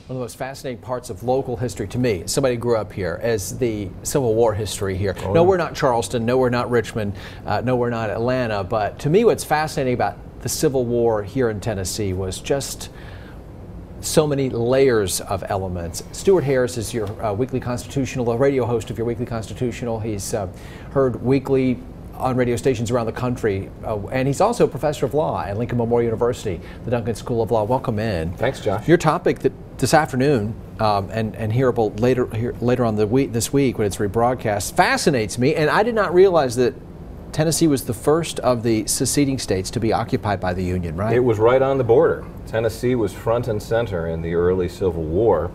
One of the most fascinating parts of local history to me, somebody who grew up here, is the Civil War history here. No, we're not Charleston, no, we're not Richmond, no, we're not Atlanta, but to me what's fascinating about the Civil War here in Tennessee was just so many layers of elements. Stuart Harris is your weekly constitutional, the radio host of your weekly constitutional. He's heard weekly on radio stations around the country, and he's also a professor of law at Lincoln Memorial University, the Duncan School of Law. Welcome in. Thanks, Josh. Your topic this afternoon and hearable later on this week when it's rebroadcast fascinates me, and I did not realize that Tennessee was the first of the seceding states to be occupied by the Union, right? It was right on the border. Tennessee was front and center in the early Civil War.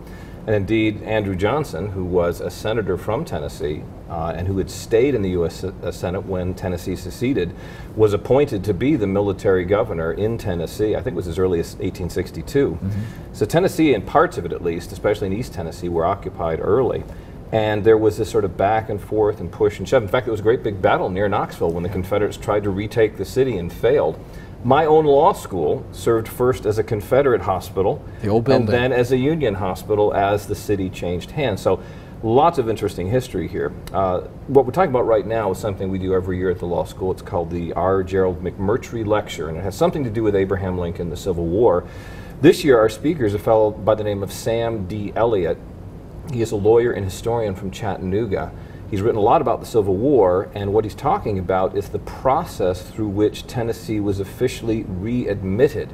And indeed, Andrew Johnson, who was a senator from Tennessee and who had stayed in the U.S. Senate when Tennessee seceded, was appointed to be the military governor in Tennessee. I think it was as early as 1862. So Tennessee, and parts of it at least, especially in East Tennessee, were occupied early. And there was this sort of back and forth and push and shove. In fact, there was a great big battle near Knoxville when the Confederates tried to retake the city and failed. My own law school served first as a Confederate hospital, the old building, and then as a Union hospital as the city changed hands. So lots of interesting history here. What we're talking about right now is something we do every year at the law school. It's called the R. Gerald McMurtry Lecture, and it has something to do with Abraham Lincoln, the Civil War. This year our speaker is a fellow by the name of Sam D. Elliott. He is a lawyer and historian from Chattanooga. He's written a lot about the Civil War, and what he's talking about is the process through which Tennessee was officially readmitted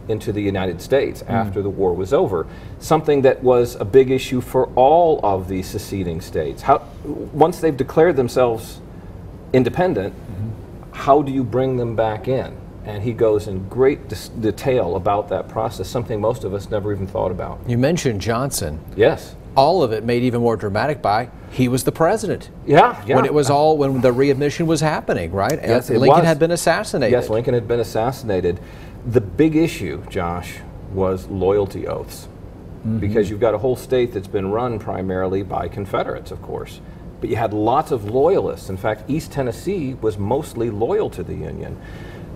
into the United States after the war was over. Something that was a big issue for all of the seceding states. Once they've declared themselves independent, how do you bring them back in? And he goes in great detail about that process, something most of us never even thought about. You mentioned Johnson. Yes. All of it made even more dramatic by he was the president. Yeah. When it was when the readmission was happening, right? Yes, Lincoln had been assassinated. Yes, Lincoln had been assassinated. The big issue, Josh, was loyalty oaths. Because you've got a whole state that's been run primarily by Confederates, of course. But you had lots of loyalists. In fact, East Tennessee was mostly loyal to the Union.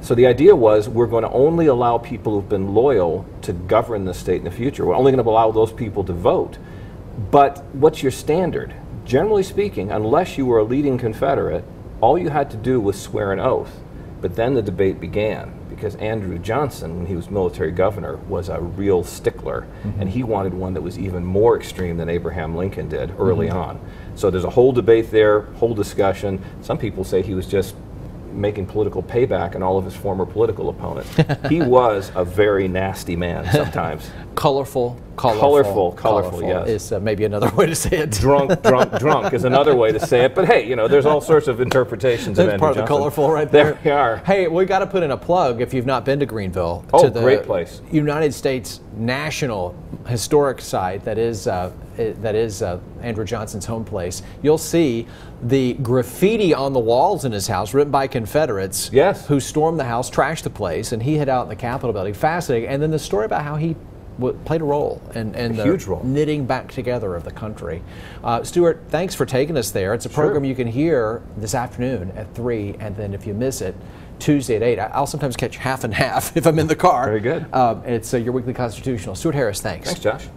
So the idea was we're going to only allow people who've been loyal to govern the state in the future. We're only going to allow those people to vote. But what's your standard? Generally speaking, unless you were a leading Confederate, all you had to do was swear an oath. But then the debate began, because Andrew Johnson, when he was military governor, was a real stickler, and he wanted one that was even more extreme than Abraham Lincoln did early on. So there's a whole debate there, whole discussion. Some people say he was just making political payback on all of his former political opponents. He was a very nasty man sometimes. Colorful, yes. Is maybe another way to say it. Drunk is another way to say it. But hey, you know, there's all sorts of interpretations of Andrew Johnson. Part of the colorful right there. There we are. Hey, we got to put in a plug if you've not been to Greenville. Oh, to the great place. United States National Historic Site that is Andrew Johnson's home place. You'll see the graffiti on the walls in his house written by Confederates who stormed the house, trashed the place, and he hid out in the Capitol building. Fascinating. And then the story about how he played a role in the huge role. knitting back together of the country. Stuart, thanks for taking us there. It's a program you can hear this afternoon at 3, and then if you miss it, Tuesday at 8. I'll sometimes catch half and half if I'm in the car. Very good. It's your weekly constitutional. Stuart Harris, thanks. Thanks, Josh.